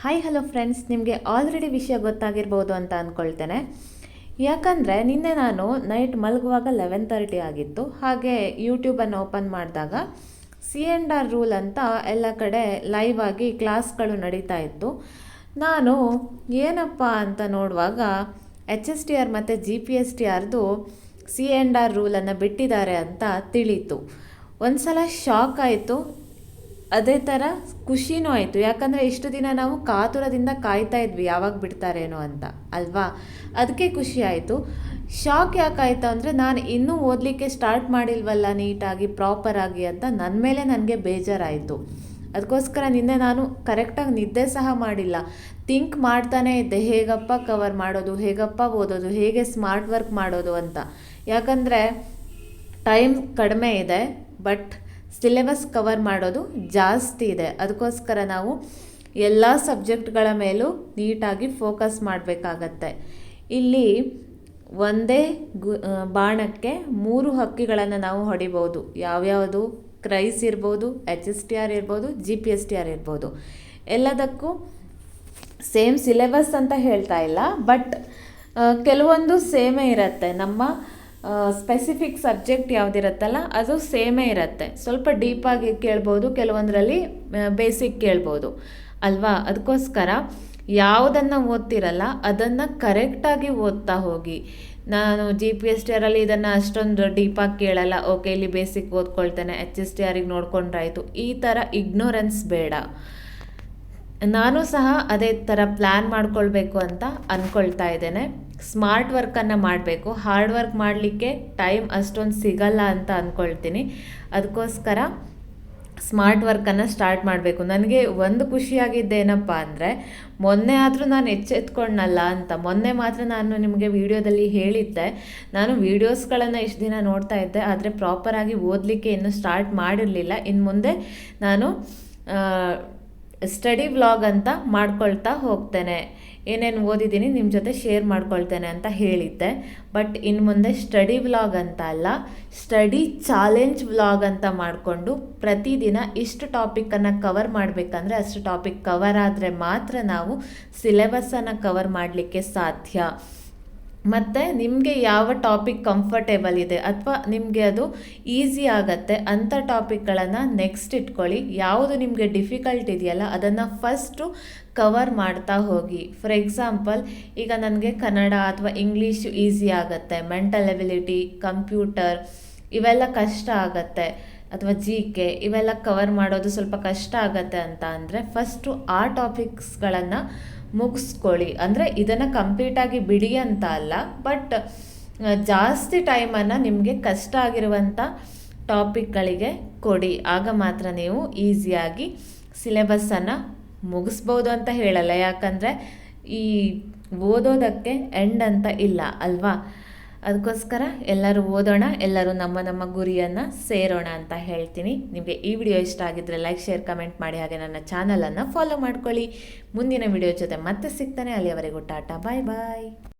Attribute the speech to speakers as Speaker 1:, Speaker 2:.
Speaker 1: Hi hello friends, ನಿಮಗೆ already ವಿಷಯ ಗೊತ್ತಾಗಿರ್ಬೋದು ಅಂತ ಅಂದ್ಕೊಳ್ತೇನೆ. ಯಾಕಂದರೆ ನಿನ್ನೆ ನಾನು ನೈಟ್ ಮಲಗುವಾಗ 11:30 ಆಗಿತ್ತು. ಹಾಗೆ ಯೂಟ್ಯೂಬನ್ನು ಓಪನ್ ಮಾಡಿದಾಗ C&R ರೂಲ್ ಅಂತ ಎಲ್ಲ ಕಡೆ ಲೈವ್ ಆಗಿ ಕ್ಲಾಸ್ಗಳು ನಡೀತಾ ಇತ್ತು. ನಾನು ಏನಪ್ಪ ಅಂತ ನೋಡುವಾಗ HSTR ಮತ್ತು GPSTRದು C&R ರೂಲನ್ನು ಬಿಟ್ಟಿದ್ದಾರೆ ಅಂತ ತಿಳಿತು. ಒಂದು ಸಲ ಶಾಕ್ ಆಯಿತು, ಅದೇ ಥರ ಖುಷಿನೂ ಆಯಿತು. ಯಾಕಂದರೆ ಇಷ್ಟು ದಿನ ನಾವು ಕಾತುರದಿಂದ ಕಾಯ್ತಾ ಇದ್ವಿ ಯಾವಾಗ ಬಿಡ್ತಾರೇನೋ ಅಂತ ಅಲ್ವಾ. ಅದಕ್ಕೆ ಖುಷಿ ಆಯಿತು. ಶಾಕ್ ಯಾಕಾಯಿತು ಅಂದರೆ ನಾನು ಇನ್ನೂ ಓದಲಿಕ್ಕೆ ಸ್ಟಾರ್ಟ್ ಮಾಡಿಲ್ವಲ್ಲ ನೀಟಾಗಿ ಪ್ರಾಪರಾಗಿ ಅಂತ ನನ್ನ ಮೇಲೆ ನನಗೆ ಬೇಜಾರಾಯಿತು. ಅದಕ್ಕೋಸ್ಕರ ನಿನ್ನೆ ನಾನು ಕರೆಕ್ಟಾಗಿ ನಿದ್ದೆ ಸಹ ಮಾಡಿಲ್ಲ. ಥಿಂಕ್ ಮಾಡ್ತಾನೇ ಇದ್ದೆ, ಹೇಗಪ್ಪ ಕವರ್ ಮಾಡೋದು, ಹೇಗಪ್ಪ ಓದೋದು, ಹೇಗೆ ಸ್ಮಾರ್ಟ್ ವರ್ಕ್ ಮಾಡೋದು ಅಂತ. ಯಾಕಂದರೆ ಟೈಮ್ ಕಡಿಮೆ ಇದೆ, ಬಟ್ ಸಿಲೆಬಸ್ ಕವರ್ ಮಾಡೋದು ಜಾಸ್ತಿ ಇದೆ. ಅದಕ್ಕೋಸ್ಕರ ನಾವು ಎಲ್ಲ ಸಬ್ಜೆಕ್ಟ್ಗಳ ಮೇಲೂ ನೀಟಾಗಿ ಫೋಕಸ್ ಮಾಡಬೇಕಾಗತ್ತೆ. ಇಲ್ಲಿ ಒಂದೇ ಬಾಣಕ್ಕೆ 3 ಹಕ್ಕಿಗಳನ್ನು ನಾವು ಹೊಡಿಬೋದು. ಯಾವ್ಯಾವುದು? ಕ್ರೈಸ್ ಇರ್ಬೋದು, HSTR ಇರ್ಬೋದು, GPSTR ಇರ್ಬೋದು. ಎಲ್ಲದಕ್ಕೂ ಸೇಮ್ ಸಿಲೆಬಸ್ ಅಂತ ಹೇಳ್ತಾ ಇಲ್ಲ, ಬಟ್ ಕೆಲವೊಂದು ಸೇಮೇ ಇರುತ್ತೆ. ನಮ್ಮ ಸ್ಪೆಸಿಫಿಕ್ ಸಬ್ಜೆಕ್ಟ್ ಯಾವುದಿರುತ್ತಲ್ಲ ಅದು ಸೇಮೇ ಇರುತ್ತೆ. ಸ್ವಲ್ಪ ಡೀಪಾಗಿ ಕೇಳ್ಬೋದು, ಕೆಲವೊಂದರಲ್ಲಿ ಬೇಸಿಕ್ ಕೇಳ್ಬೋದು ಅಲ್ವಾ. ಅದಕ್ಕೋಸ್ಕರ ಯಾವುದನ್ನು ಓದ್ತಿರಲ್ಲ ಅದನ್ನು ಕರೆಕ್ಟಾಗಿ ಓದ್ತಾ ಹೋಗಿ. ನಾನು GPSTRಲ್ಲಿ ಇದನ್ನು ಅಷ್ಟೊಂದು ಡೀಪಾಗಿ ಕೇಳಲ್ಲ, ಓಕೆ ಇಲ್ಲಿ ಬೇಸಿಕ್ ಓದ್ಕೊಳ್ತೇನೆ, HSTRಗೆ ನೋಡ್ಕೊಂಡ್ರಾಯ್ತು, ಈ ಥರ ಇಗ್ನೋರೆನ್ಸ್ ಬೇಡ. ನಾನು ಸಹ ಅದೇ ಥರ ಪ್ಲ್ಯಾನ್ ಮಾಡ್ಕೊಳ್ಬೇಕು ಅಂತ ಅಂದ್ಕೊಳ್ತಾ ಇದ್ದೇನೆ. ಸ್ಮಾರ್ಟ್ ವರ್ಕನ್ನು ಮಾಡಬೇಕು. ಹಾರ್ಡ್ ವರ್ಕ್ ಮಾಡಲಿಕ್ಕೆ ಟೈಮ್ ಅಷ್ಟೊಂದು ಸಿಗಲ್ಲ ಅಂತ ಅಂದ್ಕೊಳ್ತೀನಿ. ಅದಕ್ಕೋಸ್ಕರ ಸ್ಮಾರ್ಟ್ ವರ್ಕನ್ನು ಸ್ಟಾರ್ಟ್ ಮಾಡಬೇಕು. ನನಗೆ ಒಂದು ಖುಷಿಯಾಗಿದ್ದೇನಪ್ಪ ಅಂದರೆ, ಮೊನ್ನೆ ಆದರೂ ನಾನು ಎಚ್ಚೆತ್ಕೊಂಡಲ್ಲ ಅಂತ. ಮೊನ್ನೆ ಮಾತ್ರ ನಾನು ನಿಮಗೆ ವಿಡಿಯೋದಲ್ಲಿ ಹೇಳಿದ್ದೆ, ನಾನು ವೀಡಿಯೋಸ್ಗಳನ್ನು ಇಷ್ಟು ದಿನ ನೋಡ್ತಾ ಇದ್ದೆ, ಆದರೆ ಪ್ರಾಪರಾಗಿ ಓದಲಿಕ್ಕೆ ಇನ್ನೂ ಸ್ಟಾರ್ಟ್ ಮಾಡಿರಲಿಲ್ಲ. ಇನ್ನು ಮುಂದೆ ನಾನು ಸ್ಟಡಿ ವ್ಲಾಗ್ ಅಂತ ಮಾಡ್ಕೊಳ್ತಾ ಹೋಗ್ತೇನೆ. ಏನೇನು ಓದಿದ್ದೀನಿ ನಿಮ್ಮ ಜೊತೆ ಶೇರ್ ಮಾಡ್ಕೊಳ್ತೇನೆ ಅಂತ ಹೇಳಿದ್ದೆ. ಬಟ್ ಇನ್ನು ಮುಂದೆ ಸ್ಟಡಿ ವ್ಲಾಗ್ ಅಂತ ಅಲ್ಲ, ಸ್ಟಡಿ ಚಾಲೆಂಜ್ ವ್ಲಾಗ್ ಅಂತ ಮಾಡಿಕೊಂಡು ಪ್ರತಿದಿನ ಇಷ್ಟು ಟಾಪಿಕನ್ನು ಕವರ್ ಮಾಡಬೇಕಂದ್ರೆ ಅಷ್ಟು ಟಾಪಿಕ್ ಕವರ್ ಆದರೆ ಮಾತ್ರ ನಾವು ಸಿಲೆಬಸ್ಸನ್ನು ಕವರ್ ಮಾಡಲಿಕ್ಕೆ ಸಾಧ್ಯ. ಮತ್ತು ನಿಮಗೆ ಯಾವ ಟಾಪಿಕ್ ಕಂಫರ್ಟೇಬಲ್ ಇದೆ ಅಥವಾ ನಿಮಗೆ ಅದು ಈಸಿ ಆಗುತ್ತೆ ಅಂಥ ಟಾಪಿಕ್ಗಳನ್ನು ನೆಕ್ಸ್ಟ್ ಇಟ್ಕೊಳ್ಳಿ. ಯಾವುದು ನಿಮಗೆ ಡಿಫಿಕಲ್ಟ್ ಇದೆಯಲ್ಲ ಅದನ್ನು ಫಸ್ಟು ಕವರ್ ಮಾಡ್ತಾ ಹೋಗಿ. ಫಾರ್ ಎಕ್ಸಾಂಪಲ್, ಈಗ ನನಗೆ ಕನ್ನಡ ಅಥವಾ ಇಂಗ್ಲೀಷ್ ಈಸಿ ಆಗುತ್ತೆ, ಮೆಂಟಲ್ ಎಬಿಲಿಟಿ, ಕಂಪ್ಯೂಟರ್ ಇವೆಲ್ಲ ಕಷ್ಟ ಆಗುತ್ತೆ, ಅಥವಾ GK ಇವೆಲ್ಲ ಕವರ್ ಮಾಡೋದು ಸ್ವಲ್ಪ ಕಷ್ಟ ಆಗುತ್ತೆ ಅಂತ ಅಂದರೆ ಫಸ್ಟು ಆ ಟಾಪಿಕ್ಸ್ಗಳನ್ನು ಮುಗಿಸ್ಕೊಳ್ಳಿ. ಅಂದರೆ ಇದನ್ನು ಕಂಪ್ಲೀಟಾಗಿ ಬಿಡಿ ಅಂತ ಅಲ್ಲ, ಬಟ್ ಜಾಸ್ತಿ ಟೈಮನ್ನು ನಿಮಗೆ ಕಷ್ಟ ಆಗಿರುವಂಥ ಟಾಪಿಕ್ಗಳಿಗೆ ಕೊಡಿ. ಆಗ ಮಾತ್ರ ನೀವು ಈಸಿಯಾಗಿ ಸಿಲೆಬಸ್ಸನ್ನು ಮುಗಿಸ್ಬೋದು ಅಂತ ಹೇಳಲ್ಲ. ಯಾಕಂದರೆ ಈ ಓದೋದಕ್ಕೆ ಎಂಡ್ ಅಂತ ಇಲ್ಲ ಅಲ್ವಾ. ಅದಕ್ಕೋಸ್ಕರ ಎಲ್ಲರೂ ಓದೋಣ, ಎಲ್ಲರೂ ನಮ್ಮ ನಮ್ಮ ಗುರಿಯನ್ನು ಸೇರೋಣ ಅಂತ ಹೇಳ್ತೀನಿ. ನಿಮಗೆ ಈ ವಿಡಿಯೋ ಇಷ್ಟ ಆಗಿದ್ದರೆ ಲೈಕ್, ಶೇರ್, ಕಮೆಂಟ್ ಮಾಡಿ. ಹಾಗೆ ನನ್ನ ಚಾನಲನ್ನು ಫಾಲೋ ಮಾಡ್ಕೊಳ್ಳಿ. ಮುಂದಿನ ವಿಡಿಯೋ ಜೊತೆ ಮತ್ತೆ ಸಿಗ್ತಾನೆ. ಅಲ್ಲಿಯವರೆಗೂ ಟಾಟಾ, ಬಾಯ್ ಬಾಯ್.